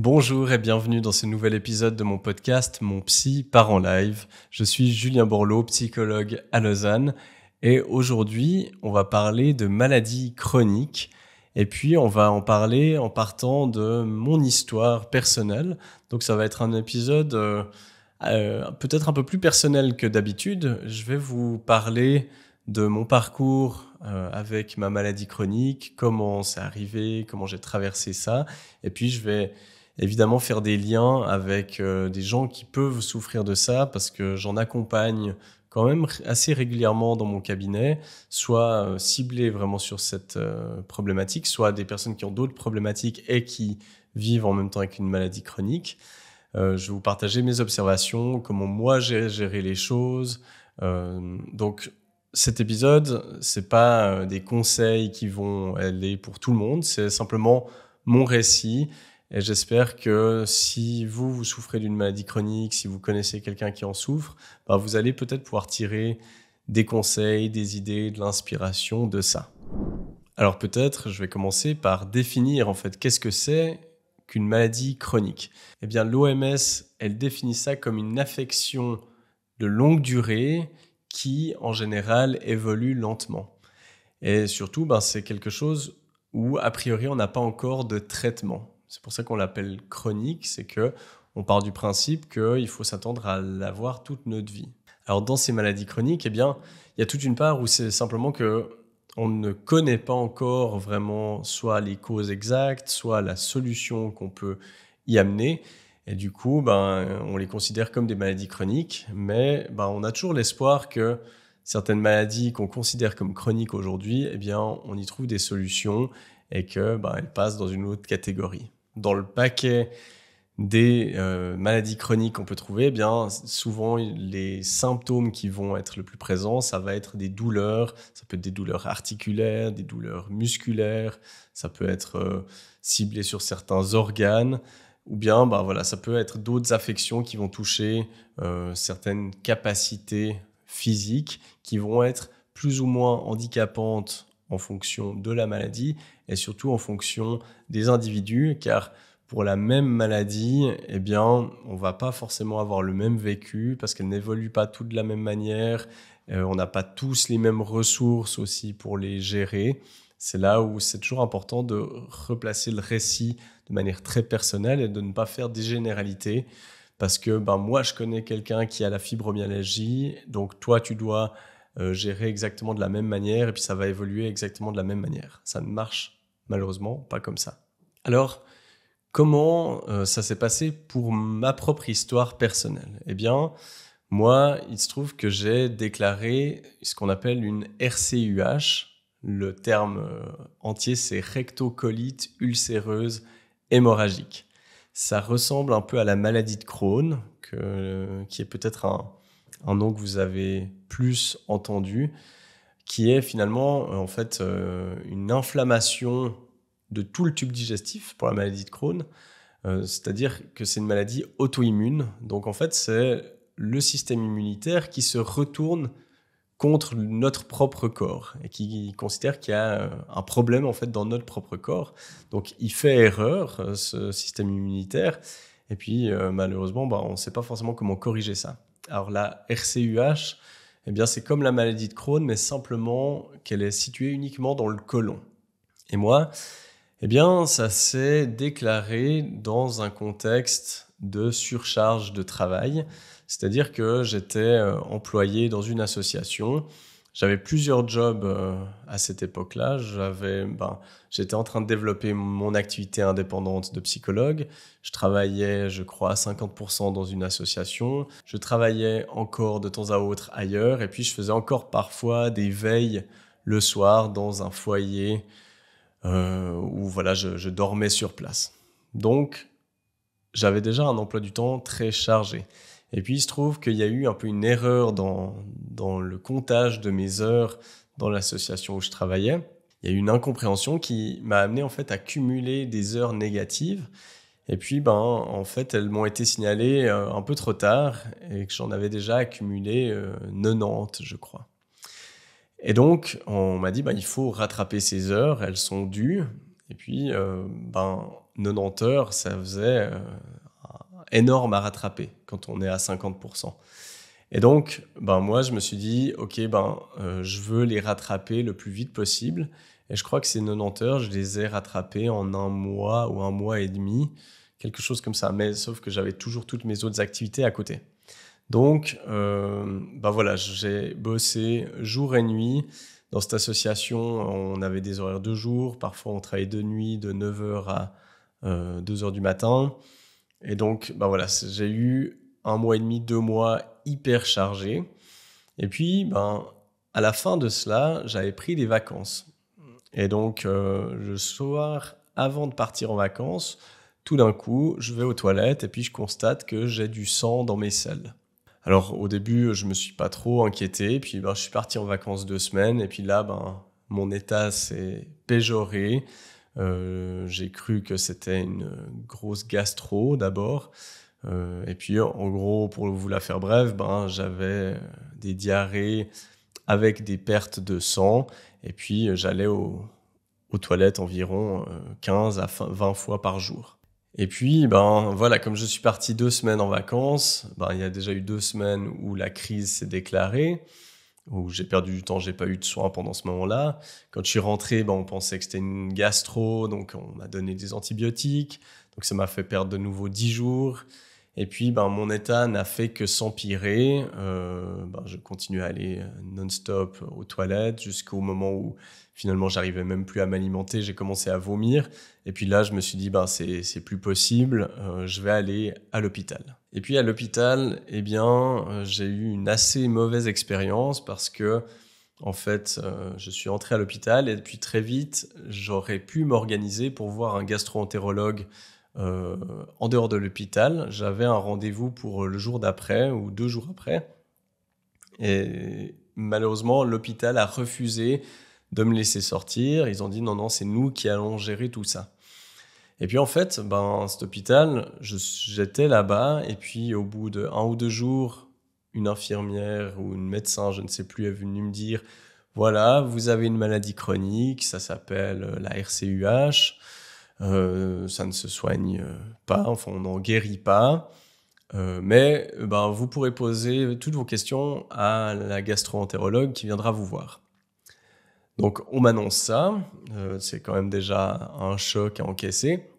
Bonjour et bienvenue dans ce nouvel épisode de mon podcast Mon Psy part en live. Je suis Julien Borloo, psychologue à Lausanne et aujourd'hui on va parler de maladies chroniques et puis on va en parler en partant de mon histoire personnelle. Donc ça va être un épisode peut-être un peu plus personnel que d'habitude. Je vais vous parler de mon parcours avec ma maladie chronique, comment c'est arrivé, comment j'ai traversé ça et puis je vais évidemment faire des liens avec des gens qui peuvent souffrir de ça parce que j'en accompagne quand même assez régulièrement dans mon cabinet, soit ciblés vraiment sur cette problématique, soit des personnes qui ont d'autres problématiques et qui vivent en même temps avec une maladie chronique. Je vais vous partager mes observations, comment moi j'ai géré les choses. Donc cet épisode, c'est pas des conseils qui vont aller pour tout le monde, c'est simplement mon récit. Et j'espère que si vous souffrez d'une maladie chronique, si vous connaissez quelqu'un qui en souffre, vous allez peut-être pouvoir tirer des conseils, des idées, de l'inspiration de ça. Alors peut-être, je vais commencer par définir en fait qu'est-ce que c'est qu'une maladie chronique. Eh bien, l'OMS, elle définit ça comme une affection de longue durée qui, en général, évolue lentement. Et surtout, c'est quelque chose où, a priori, on n'a pas encore de traitement. C'est pour ça qu'on l'appelle chronique, c'est qu'on part du principe qu'il faut s'attendre à l'avoir toute notre vie. Alors dans ces maladies chroniques, eh bien, il y a toute une part où c'est simplement qu'on ne connaît pas encore vraiment soit les causes exactes, soit la solution qu'on peut y amener. Et du coup, on les considère comme des maladies chroniques, mais on a toujours l'espoir que certaines maladies qu'on considère comme chroniques aujourd'hui, eh bien, on y trouve des solutions et qu'elles passent dans une autre catégorie. Dans le paquet des maladies chroniques qu'on peut trouver, eh bien, souvent les symptômes qui vont être le plus présents, ça va être des douleurs, ça peut être des douleurs articulaires, des douleurs musculaires, ça peut être ciblé sur certains organes, ou bien ça peut être d'autres affections qui vont toucher certaines capacités physiques qui vont être plus ou moins handicapantes en fonction de la maladie et surtout en fonction des individus, car pour la même maladie, eh bien, on ne va pas forcément avoir le même vécu parce qu'elle n'évolue pas toutes de la même manière. On n'a pas tous les mêmes ressources aussi pour les gérer. C'est là où c'est toujours important de replacer le récit de manière très personnelle et de ne pas faire des généralités. Parce que moi, je connais quelqu'un qui a la fibromyalgie, donc toi, tu dois gérer exactement de la même manière et puis ça va évoluer exactement de la même manière. Ça ne marche malheureusement pas comme ça. Alors, comment ça s'est passé pour ma propre histoire personnelle ? Eh bien, moi, il se trouve que j'ai déclaré ce qu'on appelle une RCUH. Le terme entier, c'est rectocolite ulcéreuse hémorragique. Ça ressemble un peu à la maladie de Crohn, qui est peut-être un nom que vous avez plus entendu, qui est finalement une inflammation de tout le tube digestif pour la maladie de Crohn. C'est-à-dire que c'est une maladie auto-immune. Donc en fait, c'est le système immunitaire qui se retourne contre notre propre corps et qui considère qu'il y a un problème en fait dans notre propre corps. Donc il fait erreur, ce système immunitaire, et puis malheureusement, on ne sait pas forcément comment corriger ça. Alors la RCUH, eh bien, c'est comme la maladie de Crohn, mais simplement qu'elle est située uniquement dans le côlon. Et moi, eh bien, ça s'est déclaré dans un contexte de surcharge de travail, c'est-à-dire que j'étais employé dans une association. J'avais plusieurs jobs à cette époque-là. J'étais en train de développer mon activité indépendante de psychologue. Je travaillais, je crois, à 50% dans une association. Je travaillais encore de temps à autre ailleurs. Et puis, je faisais encore parfois des veilles le soir dans un foyer où je dormais sur place. Donc, j'avais déjà un emploi du temps très chargé. Et puis, il se trouve qu'il y a eu un peu une erreur dans le comptage de mes heures dans l'association où je travaillais. Il y a eu une incompréhension qui m'a amené en fait à cumuler des heures négatives. Et puis, elles m'ont été signalées un peu trop tard et que j'en avais déjà accumulé 90, je crois. Et donc, on m'a dit, il faut rattraper ces heures, elles sont dues. Et puis, 90 heures, ça faisait énorme à rattraper quand on est à 50%. Et donc, moi, je me suis dit, OK, je veux les rattraper le plus vite possible. Et je crois que ces 90 heures, je les ai rattrapées en 1 mois ou 1 mois et demi, quelque chose comme ça. Mais sauf que j'avais toujours toutes mes autres activités à côté. Donc, voilà, j'ai bossé jour et nuit. Dans cette association, on avait des horaires de jour. Parfois, on travaillait de nuit, de 9 heures à 2 heures du matin. Et donc, j'ai eu 1 mois et demi, 2 mois hyper chargés. Et puis, à la fin de cela, j'avais pris des vacances. Et donc, le soir, avant de partir en vacances, tout d'un coup, je vais aux toilettes et puis je constate que j'ai du sang dans mes selles. Alors, au début, je me suis pas trop inquiété. Puis, je suis parti en vacances 2 semaines. Et puis là, mon état s'est péjoré. J'ai cru que c'était une grosse gastro d'abord. Et puis, en gros, pour vous la faire brève, j'avais des diarrhées avec des pertes de sang. Et puis, j'allais aux toilettes environ 15 à 20 fois par jour. Et puis, comme je suis parti 2 semaines en vacances, il y a déjà eu 2 semaines où la crise s'est déclarée, où j'ai perdu du temps, j'ai pas eu de soins pendant ce moment-là. Quand je suis rentré, on pensait que c'était une gastro, donc on m'a donné des antibiotiques. Donc ça m'a fait perdre de nouveau 10 jours. Et puis, mon état n'a fait que s'empirer. Je continue à aller non-stop aux toilettes jusqu'au moment où finalement j'arrivais même plus à m'alimenter. J'ai commencé à vomir. Et puis là, je me suis dit, c'est plus possible. Je vais aller à l'hôpital. Et puis à l'hôpital, j'ai eu une assez mauvaise expérience parce que, en fait, je suis entré à l'hôpital et puis très vite, j'aurais pu m'organiser pour voir un gastro-entérologue en dehors de l'hôpital. J'avais un rendez-vous pour le jour d'après ou 2 jours après. Et malheureusement, l'hôpital a refusé de me laisser sortir. Ils ont dit non, c'est nous qui allons gérer tout ça. Et puis en fait, cet hôpital, j'étais là-bas et puis au bout de 1 ou 2 jours, une infirmière ou une médecin, je ne sais plus, est venue me dire voilà, vous avez une maladie chronique, ça s'appelle la RCUH. Ça ne se soigne pas, enfin on n'en guérit pas, mais vous pourrez poser toutes vos questions à la gastro-entérologue qui viendra vous voir. Donc on m'annonce ça, c'est quand même déjà un choc à encaisser.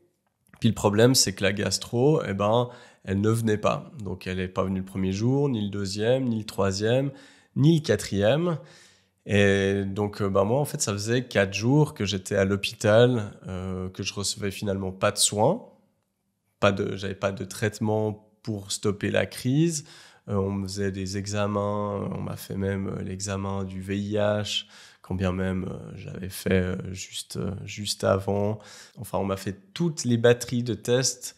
Puis le problème, c'est que la gastro, elle ne venait pas. Donc elle n'est pas venue le premier jour, ni le deuxième, ni le troisième, ni le quatrième. Et donc, moi, en fait, ça faisait 4 jours que j'étais à l'hôpital, que je recevais finalement pas de soins, j'avais pas de traitement pour stopper la crise. On me faisait des examens, on m'a fait même l'examen du VIH, quand bien même j'avais fait juste avant. Enfin, on m'a fait toutes les batteries de tests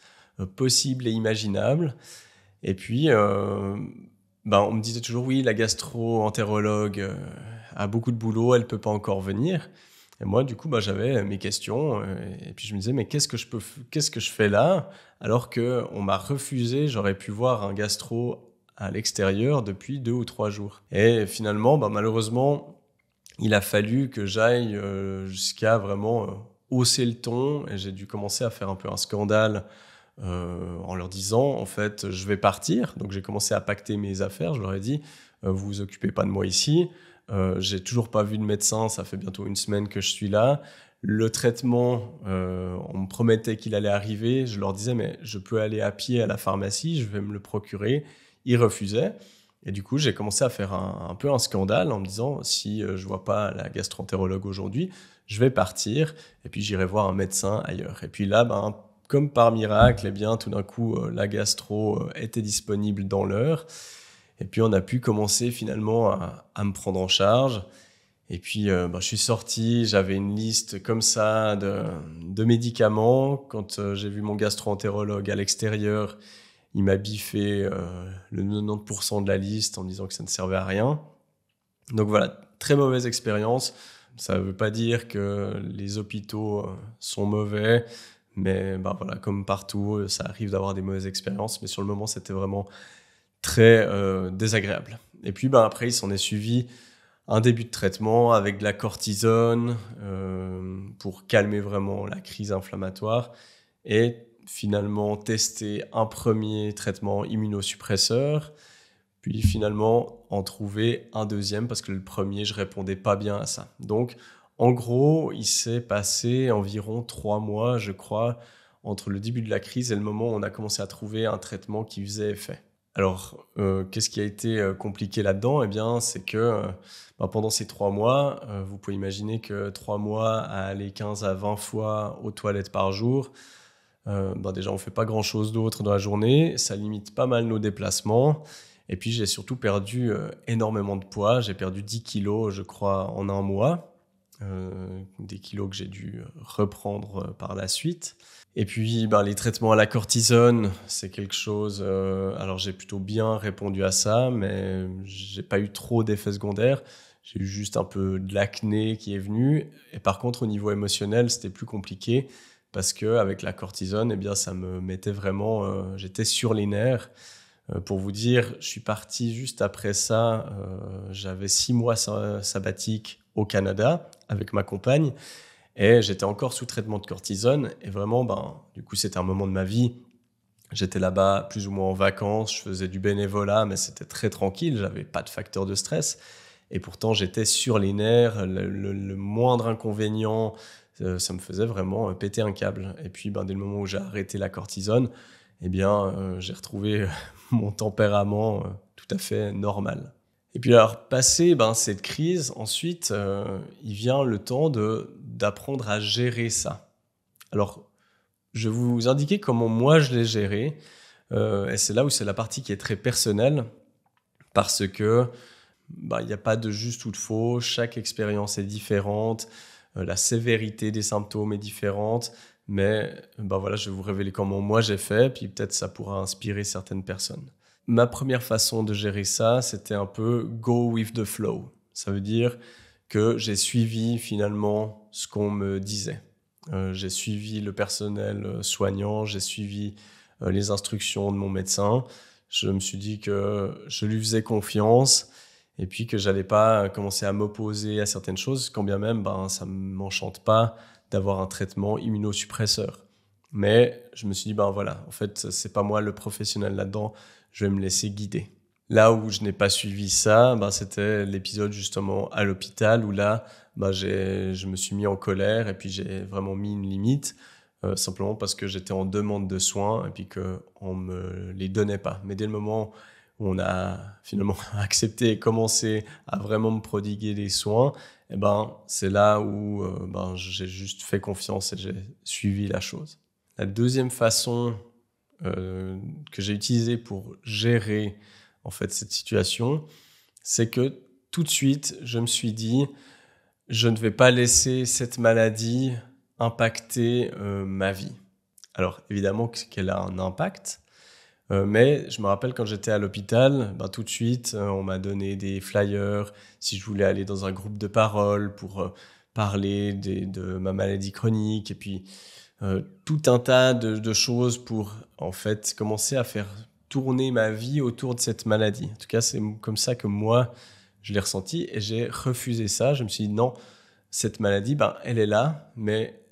possibles et imaginables. Et puis, on me disait toujours, oui, la gastro-entérologue a beaucoup de boulot, elle peut pas encore venir. Et moi, du coup, j'avais mes questions. Et puis, je me disais, mais qu'est-ce que je fais là? Alors qu'on m'a refusé, j'aurais pu voir un gastro à l'extérieur depuis 2 ou 3 jours. Et finalement, malheureusement, il a fallu que j'aille jusqu'à vraiment hausser le ton. Et j'ai dû commencer à faire un peu un scandale en leur disant, en fait, je vais partir. Donc, j'ai commencé à pacter mes affaires. Je leur ai dit, vous vous occupez pas de moi ici. J'ai toujours pas vu de médecin. Ça fait bientôt 1 semaine que je suis là. Le traitement, on me promettait qu'il allait arriver. Je leur disais, mais je peux aller à pied à la pharmacie. Je vais me le procurer. Ils refusaient. Et du coup, j'ai commencé à faire un peu un scandale en me disant, si je vois pas la gastro-entérologue aujourd'hui, je vais partir. Et puis, j'irai voir un médecin ailleurs. Et puis là, comme par miracle, tout d'un coup, la gastro était disponible dans l'heure. Et puis, on a pu commencer finalement à me prendre en charge. Et puis, je suis sorti, j'avais une liste comme ça de médicaments. Quand j'ai vu mon gastro-entérologue à l'extérieur, il m'a biffé le 90% de la liste en me disant que ça ne servait à rien. Donc voilà, très mauvaise expérience. Ça ne veut pas dire que les hôpitaux sont mauvais. Mais voilà, comme partout, ça arrive d'avoir des mauvaises expériences. Mais sur le moment, c'était vraiment très désagréable. Et puis après, il s'en est suivi un début de traitement avec de la cortisone pour calmer vraiment la crise inflammatoire et finalement tester un premier traitement immunosuppresseur, puis finalement en trouver un deuxième parce que le premier, je répondais pas bien à ça. Donc, en gros, il s'est passé environ 3 mois, je crois, entre le début de la crise et le moment où on a commencé à trouver un traitement qui faisait effet. Alors, qu'est-ce qui a été compliqué là-dedans? Eh bien, c'est que pendant ces 3 mois, vous pouvez imaginer que 3 mois à aller 15 à 20 fois aux toilettes par jour, déjà, on ne fait pas grand-chose d'autre dans la journée, ça limite pas mal nos déplacements. Et puis, j'ai surtout perdu énormément de poids. J'ai perdu 10 kilos, je crois, en un mois. Des kilos que j'ai dû reprendre par la suite. Et puis, les traitements à la cortisone, c'est quelque chose... alors, j'ai plutôt bien répondu à ça, mais j'ai pas eu trop d'effets secondaires. J'ai eu juste un peu de l'acné qui est venu. Et par contre, au niveau émotionnel, c'était plus compliqué parce qu'avec la cortisone, eh bien, ça me mettait vraiment... j'étais sur les nerfs. Pour vous dire, je suis parti juste après ça. J'avais 6 mois sabbatiques au Canada avec ma compagne et j'étais encore sous traitement de cortisone. Et vraiment, du coup, c'était un moment de ma vie. J'étais là-bas plus ou moins en vacances, je faisais du bénévolat, mais c'était très tranquille, j'avais pas de facteur de stress. Et pourtant, j'étais sur les nerfs, le moindre inconvénient, ça me faisait vraiment péter un câble. Et puis, dès le moment où j'ai arrêté la cortisone, eh bien, j'ai retrouvé mon tempérament tout à fait normal. Et puis alors, passé cette crise, ensuite, il vient le temps d'apprendre à gérer ça. Alors, je vais vous indiquer comment moi je l'ai géré. Et c'est là où c'est la partie qui est très personnelle, parce que il n'y a pas de juste ou de faux, chaque expérience est différente, la sévérité des symptômes est différente, mais voilà, je vais vous révéler comment moi j'ai fait, puis peut-être ça pourra inspirer certaines personnes. Ma première façon de gérer ça, c'était un peu go with the flow. Ça veut dire que j'ai suivi finalement ce qu'on me disait. J'ai suivi le personnel soignant, j'ai suivi les instructions de mon médecin. Je me suis dit que je lui faisais confiance et puis que j'allais pas commencer à m'opposer à certaines choses, quand bien même ça m'enchante pas d'avoir un traitement immunosuppresseur. Mais je me suis dit, voilà, en fait, c'est pas moi le professionnel là-dedans, je vais me laisser guider. Là où je n'ai pas suivi ça, c'était l'épisode justement à l'hôpital où là, je me suis mis en colère et puis j'ai vraiment mis une limite, simplement parce que j'étais en demande de soins et puis qu'on ne me les donnait pas. Mais dès le moment où on a finalement accepté et commencé à vraiment me prodiguer des soins, c'est là où j'ai juste fait confiance et j'ai suivi la chose. La deuxième façon que j'ai utilisée pour gérer en fait cette situation, c'est que tout de suite, je me suis dit, je ne vais pas laisser cette maladie impacter ma vie. Alors évidemment qu'elle a un impact, mais je me rappelle quand j'étais à l'hôpital, tout de suite, on m'a donné des flyers si je voulais aller dans un groupe de parole pour parler de ma maladie chronique et puis tout un tas de choses pour en fait commencer à faire tourner ma vie autour de cette maladie. En tout cas, c'est comme ça que moi, je l'ai ressenti et j'ai refusé ça. Je me suis dit non, cette maladie, elle est là, mais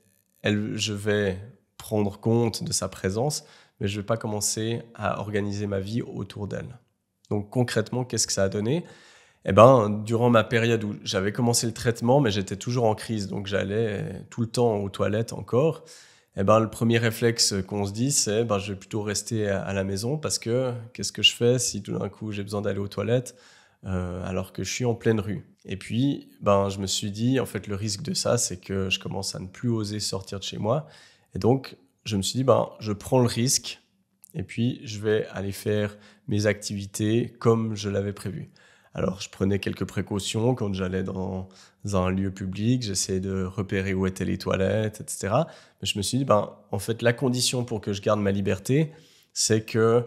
je vais prendre compte de sa présence, mais je ne vais pas commencer à organiser ma vie autour d'elle. Donc concrètement, qu'est-ce que ça a donné ? Durant ma période où j'avais commencé le traitement, mais j'étais toujours en crise, donc j'allais tout le temps aux toilettes encore. Le premier réflexe qu'on se dit, c'est je vais plutôt rester à la maison parce que qu'est-ce que je fais si tout d'un coup j'ai besoin d'aller aux toilettes alors que je suis en pleine rue. Et puis, je me suis dit, en fait, le risque de ça, c'est que je commence à ne plus oser sortir de chez moi. Et donc, je me suis dit, je prends le risque et puis je vais aller faire mes activités comme je l'avais prévu. Alors, je prenais quelques précautions quand j'allais dans un lieu public, j'essayais de repérer où étaient les toilettes, etc. Mais je me suis dit, en fait, la condition pour que je garde ma liberté, c'est que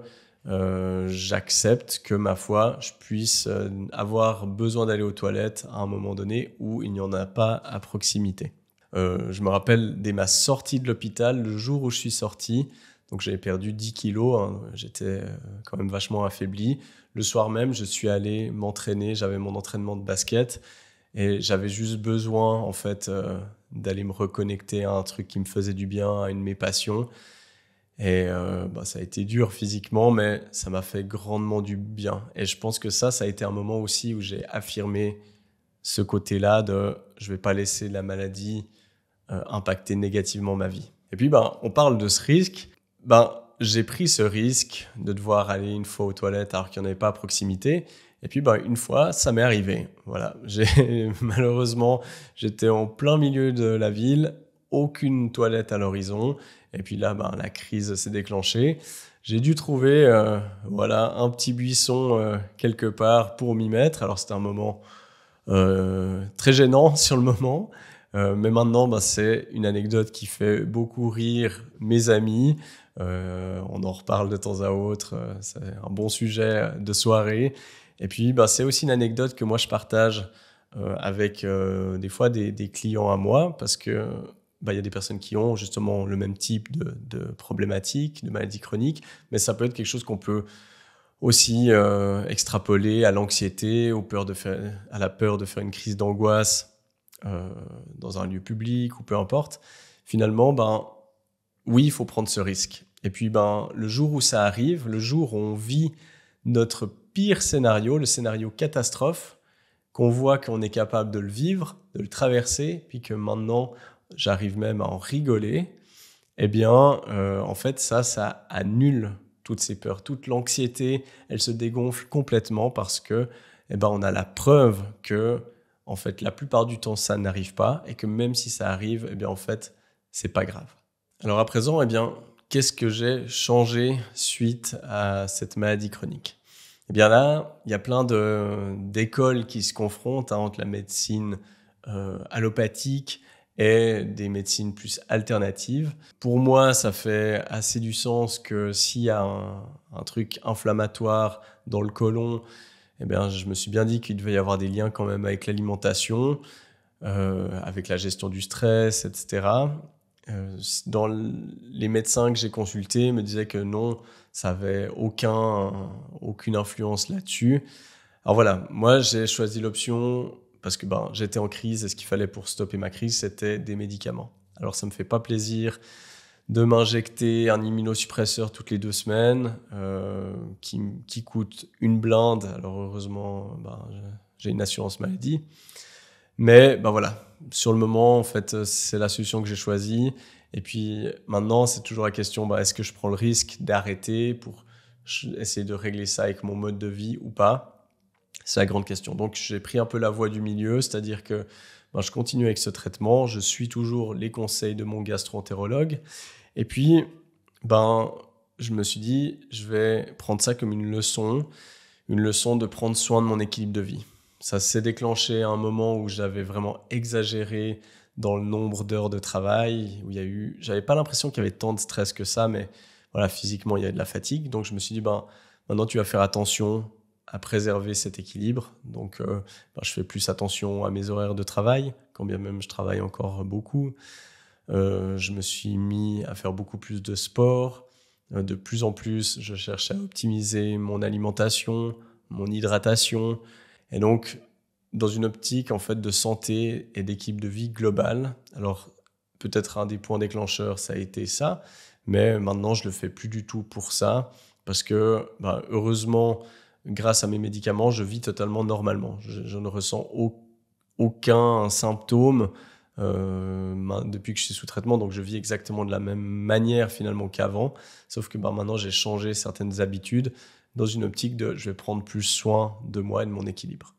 j'accepte que, ma foi, je puisse avoir besoin d'aller aux toilettes à un moment donné où il n'y en a pas à proximité. Je me rappelle, dès ma sortie de l'hôpital, le jour où je suis sorti, Donc j'avais perdu 10 kilos, hein. J'étais quand même vachement affaibli. Le soir même, je suis allé m'entraîner, j'avais mon entraînement de basket et j'avais juste besoin en fait d'aller me reconnecter à un truc qui me faisait du bien, à une de mes passions. Et ça a été dur physiquement, mais ça m'a fait grandement du bien. Et je pense que ça a été un moment aussi où j'ai affirmé ce côté-là de je vais pas laisser la maladie impacter négativement ma vie. Et puis, on parle de ce risque. J'ai pris ce risque de devoir aller une fois aux toilettes alors qu'il n'y en avait pas à proximité. Et puis, une fois, ça m'est arrivé. Voilà. Malheureusement, j'étais en plein milieu de la ville, aucune toilette à l'horizon. Et puis là, la crise s'est déclenchée. J'ai dû trouver un petit buisson quelque part pour m'y mettre. Alors, c'était un moment très gênant sur le moment. Mais maintenant, c'est une anecdote qui fait beaucoup rire mes amis. On en reparle de temps à autre. C'est un bon sujet de soirée. Et puis, c'est aussi une anecdote que moi, je partage avec des fois des clients à moi parce que y a des personnes qui ont justement le même type de problématiques, de maladies chroniques, mais ça peut être quelque chose qu'on peut aussi extrapoler à l'anxiété, à la peur de faire une crise d'angoisse dans un lieu public ou peu importe. Finalement, oui, il faut prendre ce risque. Et puis, le jour où ça arrive, le jour où on vit notre pire scénario, le scénario catastrophe, qu'on voit qu'on est capable de le vivre, de le traverser, puis que maintenant, j'arrive même à en rigoler, en fait, ça annule toutes ces peurs, toute l'anxiété, elle se dégonfle complètement parce que, on a la preuve que, en fait, la plupart du temps, ça n'arrive pas et que même si ça arrive, en fait, c'est pas grave. Alors à présent, qu'est-ce que j'ai changé suite à cette maladie chronique ? Là, il y a plein d'écoles qui se confrontent entre la médecine allopathique et des médecines plus alternatives. Pour moi, ça fait assez du sens que s'il y a un truc inflammatoire dans le côlon, je me suis bien dit qu'il devait y avoir des liens quand même avec l'alimentation, avec la gestion du stress, etc. Dans les médecins que j'ai consultés me disaient que non, ça avait aucune influence là-dessus. Alors voilà, moi j'ai choisi l'option parce que j'étais en crise et ce qu'il fallait pour stopper ma crise, c'était des médicaments. Alors ça me fait pas plaisir de m'injecter un immunosuppresseur toutes les 2 semaines qui coûte une blinde. Alors heureusement, j'ai une assurance maladie. Mais voilà, sur le moment, en fait, c'est la solution que j'ai choisie. Et puis maintenant, c'est toujours la question, est-ce que je prends le risque d'arrêter pour essayer de régler ça avec mon mode de vie ou pas ? C'est la grande question. Donc, j'ai pris un peu la voie du milieu, c'est-à-dire que je continue avec ce traitement, je suis toujours les conseils de mon gastro-entérologue. Et puis, je me suis dit, je vais prendre ça comme une leçon de prendre soin de mon équilibre de vie. Ça s'est déclenché à un moment où j'avais vraiment exagéré dans le nombre d'heures de travail, où j'avais pas l'impression qu'il y avait tant de stress que ça, mais voilà, physiquement, il y avait de la fatigue. Donc, je me suis dit, maintenant, tu vas faire attention à préserver cet équilibre. Donc, je fais plus attention à mes horaires de travail, quand bien même je travaille encore beaucoup. Je me suis mis à faire beaucoup plus de sport. De plus en plus, je cherche à optimiser mon alimentation, mon hydratation. Et donc, dans une optique en fait de santé et d'équipe de vie globale. Alors, peut-être un des points déclencheurs, ça a été ça. Mais maintenant, je le fais plus du tout pour ça. Parce que, heureusement, grâce à mes médicaments, je vis totalement normalement. Je ne ressens aucun symptôme depuis que je suis sous traitement. Donc, je vis exactement de la même manière finalement qu'avant. Sauf que maintenant, j'ai changé certaines habitudes dans une optique de je vais prendre plus soin de moi et de mon équilibre.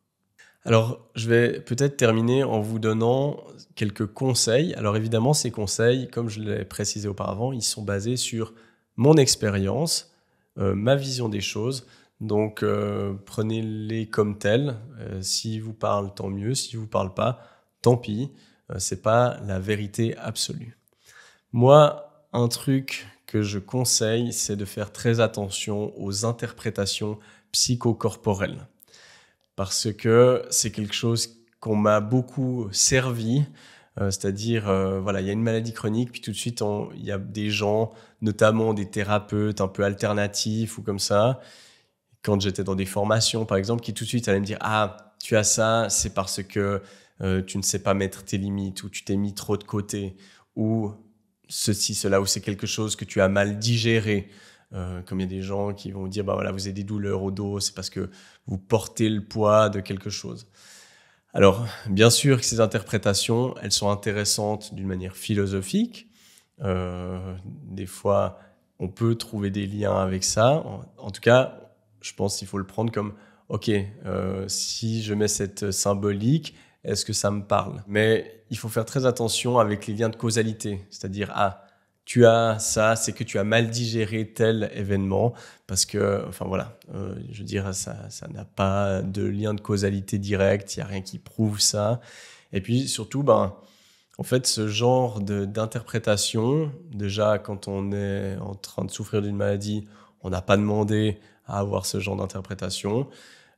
Alors, je vais peut-être terminer en vous donnant quelques conseils. Alors évidemment, ces conseils, comme je l'ai précisé auparavant, ils sont basés sur mon expérience, ma vision des choses. Donc, prenez-les comme tels. S'ils vous parlent, tant mieux. S'ils ne vous parlent pas, tant pis. Ce n'est pas la vérité absolue. Moi, un truc que je conseille, c'est de faire très attention aux interprétations psychocorporelles. Parce que c'est quelque chose qu'on m'a beaucoup servi C'est-à-dire, voilà, il y a une maladie chronique, puis tout de suite, il y a des gens, notamment des thérapeutes un peu alternatifs ou comme ça, quand j'étais dans des formations, par exemple, qui tout de suite allaient me dire « Ah, tu as ça, c'est parce que tu ne sais pas mettre tes limites ou tu t'es mis trop de côté ou ceci, cela, ou c'est quelque chose que tu as mal digéré. » Comme il y a des gens qui vont dire bah voilà, vous avez des douleurs au dos, c'est parce que vous portez le poids de quelque chose. Alors, bien sûr que ces interprétations, elles sont intéressantes d'une manière philosophique. Des fois, on peut trouver des liens avec ça. En tout cas, je pense qu'il faut le prendre comme « Ok, si je mets cette symbolique, est-ce que ça me parle ?» Mais il faut faire très attention avec les liens de causalité. C'est-à-dire, tu as ça, c'est que tu as mal digéré tel événement, parce que, enfin voilà, je veux dire, ça n'a pas de lien de causalité direct, il n'y a rien qui prouve ça. Et puis surtout, en fait, ce genre d'interprétation, déjà quand on est en train de souffrir d'une maladie, on n'a pas demandé à avoir ce genre d'interprétation.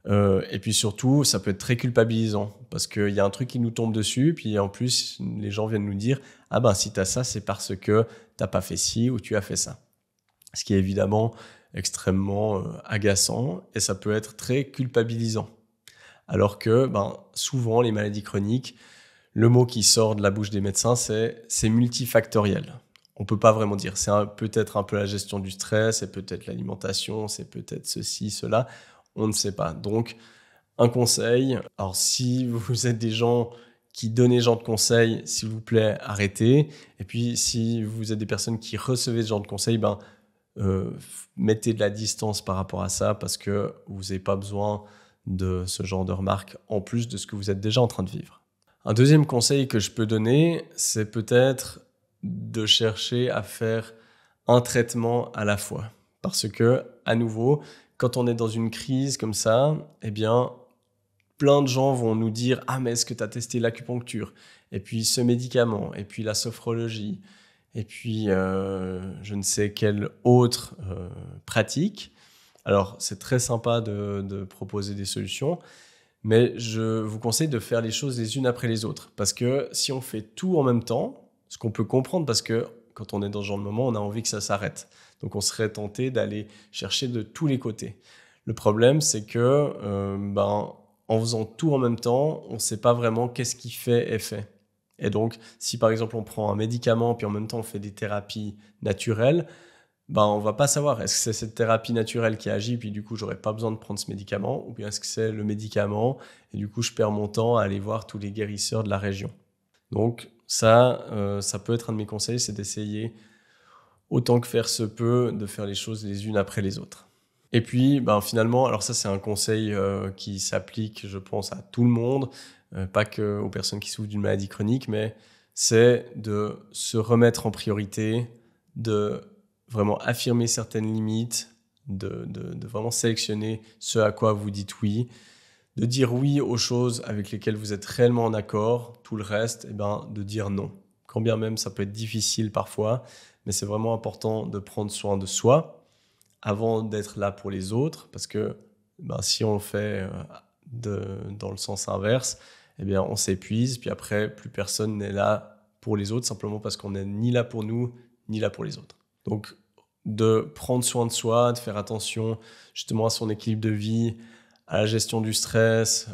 Et puis surtout, ça peut être très culpabilisant parce qu'il y a un truc qui nous tombe dessus, puis en plus, les gens viennent nous dire « Ah si tu as ça, c'est parce que tu n'as pas fait ci ou tu as fait ça. » Ce qui est évidemment extrêmement agaçant et ça peut être très culpabilisant. Alors que souvent, les maladies chroniques, le mot qui sort de la bouche des médecins, c'est multifactoriel. On ne peut pas vraiment dire. C'est peut-être un peu la gestion du stress, c'est peut-être l'alimentation, c'est peut-être ceci, cela. On ne sait pas. Donc, un conseil. Alors, si vous êtes des gens qui donnent ce genre de conseils, s'il vous plaît, arrêtez. Et puis, si vous êtes des personnes qui recevez ce genre de conseils, mettez de la distance par rapport à ça parce que vous n'avez pas besoin de ce genre de remarques en plus de ce que vous êtes déjà en train de vivre. Un deuxième conseil que je peux donner, c'est peut-être de chercher à faire un traitement à la fois. Parce que, à nouveau, quand on est dans une crise comme ça, plein de gens vont nous dire « Ah, mais est-ce que tu as testé l'acupuncture ? Et puis ce médicament, et puis la sophrologie, et puis je ne sais quelle autre pratique. » Alors, c'est très sympa de proposer des solutions, mais je vous conseille de faire les choses les unes après les autres. Parce que si on fait tout en même temps, ce qu'on peut comprendre, parce que quand on est dans ce genre de moment, on a envie que ça s'arrête. Donc, on serait tenté d'aller chercher de tous les côtés. Le problème, c'est que en faisant tout en même temps, on ne sait pas vraiment qu'est-ce qui fait effet. Et donc, si par exemple, on prend un médicament, puis en même temps, on fait des thérapies naturelles, on ne va pas savoir est-ce que c'est cette thérapie naturelle qui agit, puis du coup, je n'aurais pas besoin de prendre ce médicament, ou bien est-ce que c'est le médicament, et du coup, je perds mon temps à aller voir tous les guérisseurs de la région. Donc, ça peut être un de mes conseils, c'est d'essayer, autant que faire se peut, de faire les choses les unes après les autres. Et puis, finalement, alors ça, c'est un conseil qui s'applique, je pense, à tout le monde, pas qu'aux personnes qui souffrent d'une maladie chronique, mais c'est de se remettre en priorité, de vraiment affirmer certaines limites, de vraiment sélectionner ce à quoi vous dites oui, de dire oui aux choses avec lesquelles vous êtes réellement en accord, tout le reste, de dire non. Quand bien même ça peut être difficile parfois, mais c'est vraiment important de prendre soin de soi avant d'être là pour les autres, parce que si on le fait dans le sens inverse, on s'épuise, puis après, plus personne n'est là pour les autres, simplement parce qu'on n'est ni là pour nous, ni là pour les autres. Donc, de prendre soin de soi, de faire attention justement à son équilibre de vie, à la gestion du stress,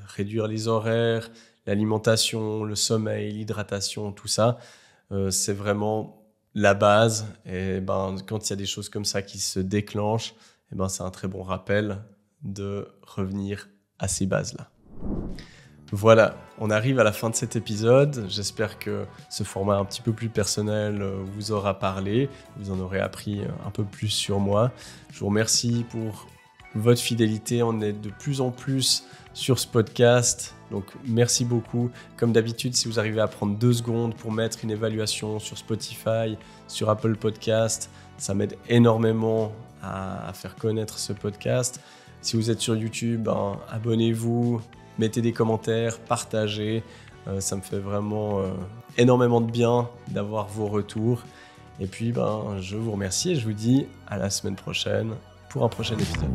réduire les horaires, l'alimentation, le sommeil, l'hydratation, tout ça, c'est vraiment la base. Et quand il y a des choses comme ça qui se déclenchent, c'est un très bon rappel de revenir à ces bases-là. Voilà, on arrive à la fin de cet épisode. J'espère que ce format un petit peu plus personnel vous aura parlé. Vous en aurez appris un peu plus sur moi. Je vous remercie pour votre fidélité. On est de plus en plus sur ce podcast. Donc, merci beaucoup. Comme d'habitude, si vous arrivez à prendre 2 secondes pour mettre une évaluation sur Spotify, sur Apple Podcast, ça m'aide énormément à faire connaître ce podcast. Si vous êtes sur YouTube, abonnez-vous. Mettez des commentaires, partagez, ça me fait vraiment énormément de bien d'avoir vos retours. Et puis, je vous remercie et je vous dis à la semaine prochaine pour un prochain épisode.